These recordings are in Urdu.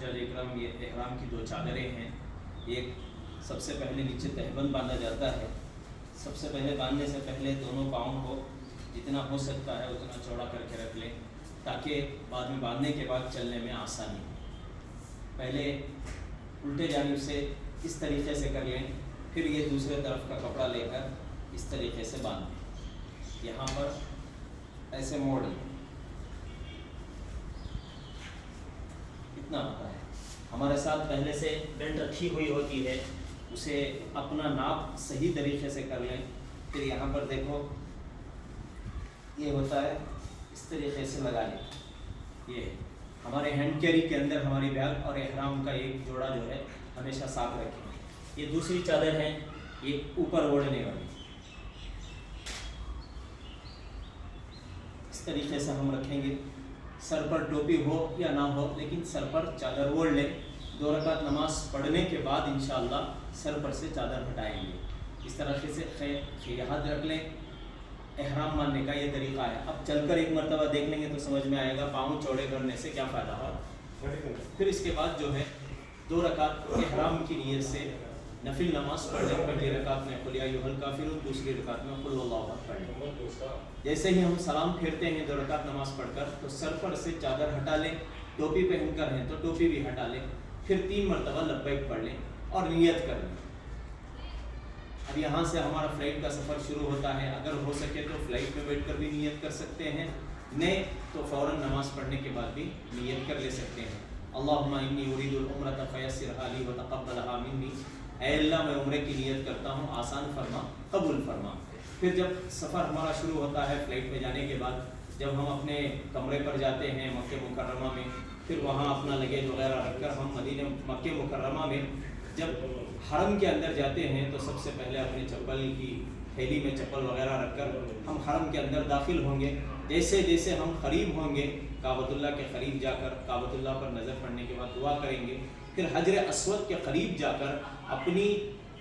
حجاج اکرام یہ احرام کی 2 چادریں ہیں. ایک سب سے پہلے نیچے تہبند باندھا جاتا ہے. سب سے پہلے باندھنے سے پہلے دونوں پاؤں کو جتنا ہو سکتا ہے اتنا چوڑا کر کے رکھ لیں تاکہ بعد میں باندھنے کے بعد چلنے میں آسانی ہو. پہلے الٹے جانب سے اس طریقے سے کر لیں، پھر یہ دوسرے طرف کا کپڑا لے کر اس طریقے سے باندھیں. یہاں پر ایسے موڑ لیں. اتنا ہوتا ہے. ہمارے ساتھ پہلے سے بیلٹ رکھی ہوئی ہوتی ہے، اسے اپنا ناپ صحیح طریقے سے کر لیں. پھر یہاں پر دیکھو یہ ہوتا ہے، اس طریقے سے لگا لیں. یہ ہمارے ہینڈ کیری کے اندر ہماری بیگ اور احرام کا ایک جوڑا جو ہے ہمیشہ ساتھ رکھیں. یہ دوسری چادر ہے، یہ اوپر اوڑھنے والی. اس طریقے سے ہم رکھیں گے. سر پر ٹوپی ہو یا نہ ہو لیکن سر پر چادر اوڑھ لیں. 2 رکعت نماز پڑھنے کے بعد انشاءاللہ سر پر سے چادر ہٹائیں گے. اس طریقے سے یاد رکھ لیں. احرام باندھنے کا یہ طریقہ ہے. اب چل کر ایک مرتبہ دیکھ لیں گے تو سمجھ میں آئے گا پاؤں چوڑے کرنے سے کیا فائدہ ہوا. پھر اس کے بعد جو ہے 2 رکعت احرام کی نیت سے نفل نماز پڑھ لیں. پہلی رکعت میں قل یا ایھا الکافرون، دوسری رکعت میں قل اللہ احد پڑھ لیں. جیسے ہی ہم سلام پھیرتے ہیں 2 رکعت نماز پڑھ کر تو سر پر سے چادر ہٹا لیں. ٹوپی پہن کر ہیں تو ٹوپی بھی ہٹا لیں. پھر 3 مرتبہ لبیک پڑھ لیں اور نیت کر لیں. اب یہاں سے ہمارا فلائٹ کا سفر شروع ہوتا ہے. اگر ہو سکے تو فلائٹ میں بیٹھ کر بھی نیت کر سکتے ہیں، نہیں تو فوراً نماز پڑھنے کے بعد بھی نیت کر لے سکتے ہیں. اللہم انی ارید العمرۃ فیسرھا لی وتقبلھا منی. اے اللہ میں عمرے کی نیت کرتا ہوں، آسان فرما، قبول فرما. پھر جب سفر ہمارا شروع ہوتا ہے فلائٹ میں جانے کے بعد، جب ہم اپنے کمرے پر جاتے ہیں مکہ مکرمہ میں، پھر وہاں اپنا لگیج وغیرہ رکھ کر ہم مکہ مکرمہ میں جب حرم کے اندر جاتے ہیں تو سب سے پہلے اپنے چپل کی تھیلی میں چپل وغیرہ رکھ کر ہم حرم کے اندر داخل ہوں گے. جیسے جیسے ہم قریب ہوں گے کعبۃ اللہ کے قریب جا کر کعبۃ اللہ پر نظر پڑنے کے بعد دعا کریں گے. پھر حجر اسود کے قریب جا کر اپنی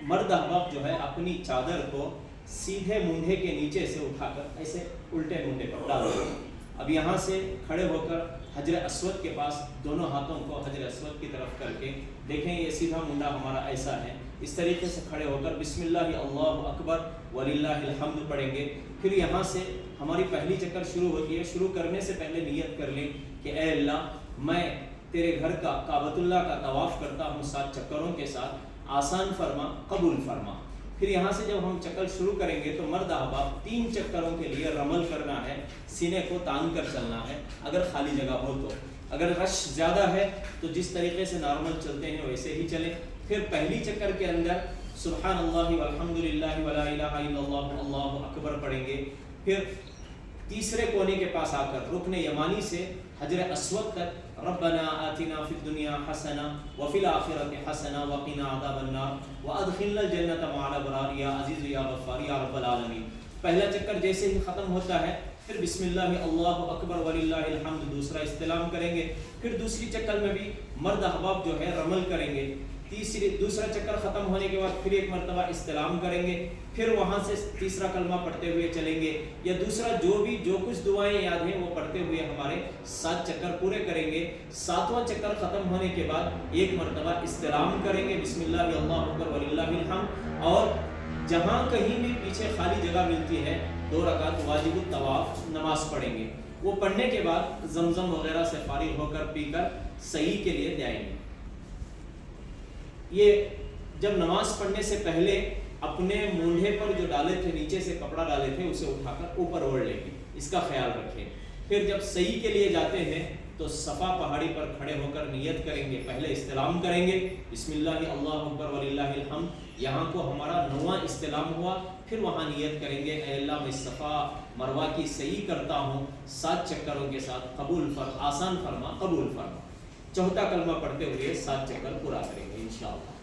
مرد احباب جو ہے اپنی چادر کو سیدھے مونڈھے کے نیچے سے اٹھا کر ایسے الٹے مونڈھے پر ڈال دیں. اب یہاں سے کھڑے ہو کر حجر اسود کے پاس دونوں ہاتھوں کو حجر اسود کی طرف کر کے دیکھیں یہ سیدھا منڈا ہمارا ایسا ہے. اس طریقے سے کھڑے ہو کر بسم اللہ اللہ اکبر وللہ الحمد پڑھیں گے. پھر یہاں سے ہماری پہلی چکر شروع ہوتی ہے. شروع کرنے سے پہلے نیت کر لیں کہ اے اللہ میں تیرے گھر کا کعبۃ اللہ کا طواف کرتا ہوں 7 چکروں کے ساتھ، آسان فرما، قبول فرما. پھر یہاں سے جب ہم چکر شروع کریں گے تو مرد احباب 3 چکروں کے لیے رمل کرنا ہے، سینے کو تان کر چلنا ہے اگر خالی جگہ ہو تو. اگر رش زیادہ ہے تو جس طریقے سے نارمل چلتے ہیں ویسے ہی چلیں. پھر پہلی چکر کے اندر سبحان اللہ والحمد للہ ولا الہ الا اللہ اللہ اکبر پڑھیں گے. پھر تیسرے کونے کے پاس آ کر رکن یمانی سے حجر اسود تک ربنا آتنا فی الدنیا حسنہ وفی الآخرۃ حسنہ وقنا عذاب النار وادخلنا الجنۃ مع الابرار یا عزیز یا غفار یا رب العالمین. پہلا چکر جیسے ہی ختم ہوتا ہے پھر بسم اللہ اللہ اکبر وللہ الحمد دوسرا استلام کریں گے. پھر دوسری چکر میں بھی مرد احباب جو ہے رمل کریں گے. دوسرا چکر ختم ہونے کے بعد پھر ایک مرتبہ استلام کریں گے. پھر وہاں سے تیسرا کلمہ پڑھتے ہوئے چلیں گے یا دوسرا جو کچھ دعائیں یاد ہیں وہ پڑھتے ہوئے ہمارے 7 چکر پورے کریں گے. 7واں چکر ختم ہونے کے بعد ایک مرتبہ استلام کریں گے بسم اللہ اللہ اکبر وللہ الحمد. اور جہاں کہیں بھی پیچھے خالی جگہ ملتی ہے 2 رکعت واجب الطواف نماز پڑھیں گے. وہ پڑھنے کے بعد زمزم وغیرہ سے فارغ ہو کر پی کر صحیح کے لیے جائیں گے. یہ جب نماز پڑھنے سے پہلے اپنے مونڈھے پر جو ڈالے تھے نیچے سے کپڑا ڈالے تھے اسے اٹھا کر اوپر اوڑھ لیں گے، اس کا خیال رکھیں. پھر جب صحیح کے لیے جاتے ہیں تو صفا پہاڑی پر کھڑے ہو کر نیت کریں گے. پہلے استلام کریں گے بسم اللہ اللہ اکبر وللہ الحمد. یہاں کو ہمارا 9واں استلام ہوا. پھر وہاں نیت کریں گے اے اللہ میں صفا مروہ کی صحیح کرتا ہوں 7 چکروں کے ساتھ، قبول آسان فرما، قبول فرما. 4تھا کلمہ پڑھتے ہوئے 7 چکر پورا کریں گے انشاءاللہ.